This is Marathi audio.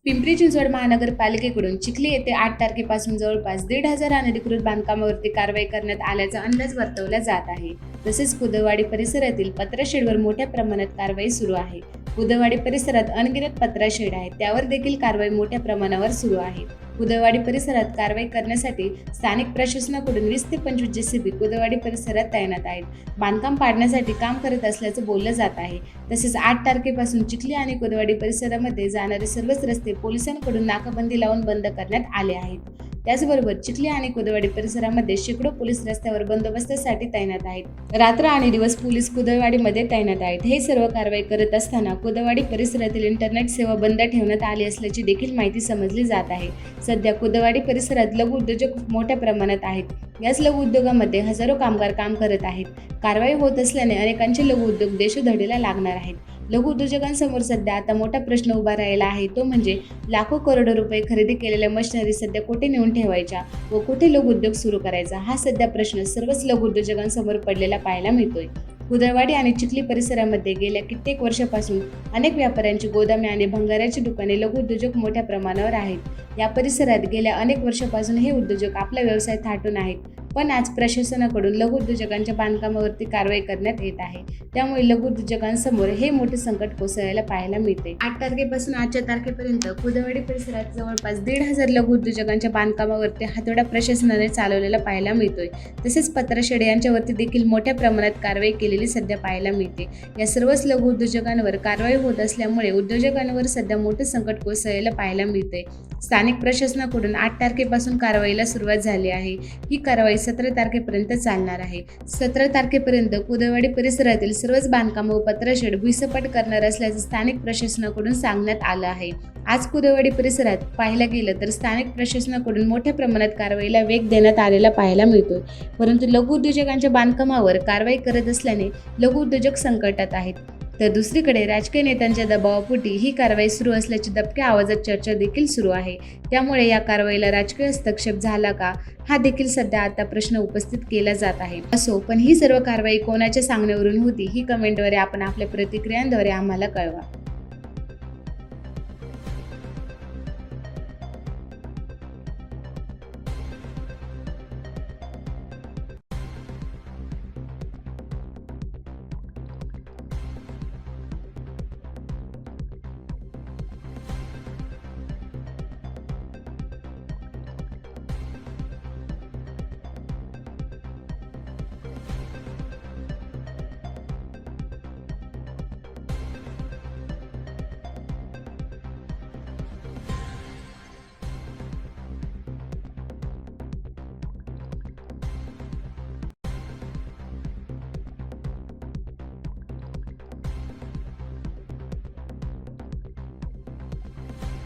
पिंपरी चिंचवड महानगरपालिकेकडून चिखली येथे 8 तारखेपासून जवळपास 1,500 अनधिकृत बांधकामावरती कारवाई करण्यात आल्याचा अंदाज वर्तवला जात आहे. तसेच कुदवाडी परिसरातील पत्राशेडवर मोठ्या प्रमाणात कारवाई सुरू आहे. कुदवाडी परिसरात अनगिनत पत्राशेड आहेत, त्यावर देखील कारवाई मोठ्या प्रमाणावर सुरू आहे. कुदवाडी परिसरात कारवाई करण्यासाठी स्थानिक प्रशासनाकडून 20 ते 25 जेसीबी कुदवाडी परिसरात तैनात आहेत. बांधकाम पाडण्यासाठी काम करत असल्याचं बोललं जात आहे. तसेच 8 तारखेपासून चिखली आणि कुदवाडी परिसरामध्ये जाणारे सर्वच रस्ते पोलिसांकडून नाकाबंदी लावून बंद करण्यात आले आहेत. त्याचबरोबर चिखली आणि कुदवाडी परिसरामध्ये शेकडो पोलीस रस्त्यावर बंदोबस्तासाठी तैनात आहेत. रात्र आणि दिवस पोलीस कुदवाडीमध्ये तैनात आहेत. हे सर्व कारवाई करत असताना कुदवाडी परिसरातील इंटरनेट सेवा बंद ठेवण्यात आली असल्याची देखील माहिती समजली जात आहे. सध्या कुदवाडी परिसरात लघु उद्योजक मोठ्या प्रमाणात आहेत. याच लघु उद्योगामध्ये हजारो कामगार काम करत आहेत. कारवाई होत असल्याने अनेकांचे लघु उद्योग देशोधडीला लागणार आहेत. लघु उद्योजकांसमोर सध्या आता मोठा प्रश्न उभा राहिला आहे, तो म्हणजे लाखो करोडो रुपये खरेदी केलेल्या मशिनरी सध्या कुठे नेऊन ठेवायच्या व कुठे लघु उद्योग सुरू करायचा, हा सध्या प्रश्न सर्वच लघु उद्योजकांसमोर पडलेला पाहायला मिळतोय. कुदवाडी आणि चिखली परिसरामध्ये गेल्या कित्येक वर्षापासून अनेक व्यापाऱ्यांची गोदामे आणि भंगाराची दुकाने लघु उद्योजक मोठ्या प्रमाणावर आहेत. या परिसरात गेल्या अनेक वर्षापासून हे उद्योजक आपला व्यवसाय थाटून आहेत. पण आज प्रशासनाकडून लघु उद्योजकांच्या बांधकामावरती कारवाई करण्यात येत आहे. त्यामुळे लघु उद्योजकांसमोर हे मोठे संकट कोसळायला पाहायला मिळते. 8 तारखेपासून आजच्या तारखेपर्यंत कुदवाडी परिसरात जवळपास 1,500 लघु उद्योजकांच्या बांधकामावरती हातोडा प्रशासनाने चालवलेला पाहायला मिळतोय. तसेच पत्राशेड यांच्यावरती देखील मोठ्या प्रमाणात कारवाई केलेली सध्या पाहायला मिळते. या सर्वच लघु उद्योजकांवर कारवाई होत असल्यामुळे उद्योजकांवर सध्या मोठे संकट कोसळायला पाहायला मिळते. स्थानिक प्रशासनाकडून 8 तारखेपासून कारवाईला सुरुवात झाली आहे. ही कारवाई 17 तारखेपर्यंत चालणार आहे. 17 तारखेपर्यंत कुदवाडी परिसरातील सर्वच बांधकाम व पत्राशेड भुईसपाट करणार असल्याचं स्थानिक प्रशासनाकडून सांगण्यात आलं आहे. आज कुदवाडी परिसरात पाहायला गेलं तर स्थानिक प्रशासनाकडून मोठ्या प्रमाणात कारवाईला वेग देण्यात आलेला पाहायला मिळतोय. परंतु लघु उद्योजकांच्या बांधकामावर कारवाई करत असल्याने लघु उद्योजक संकटात आहेत. तर दुसरीकडे राजकीय नेत्यांच्या दबावापोटी ही कारवाई सुरू असल्याची दबक्या आवाजात चर्चा देखील सुरू आहे. त्यामुळे या कारवाईला राजकीय हस्तक्षेप झाला का, हा देखील सध्या आता प्रश्न उपस्थित केला जात आहे. असो, पण ही सर्व कारवाई कोणाच्या सांगण्यावरून होती, ही कमेंटद्वारे आपण आपल्या प्रतिक्रियांद्वारे आम्हाला कळवा.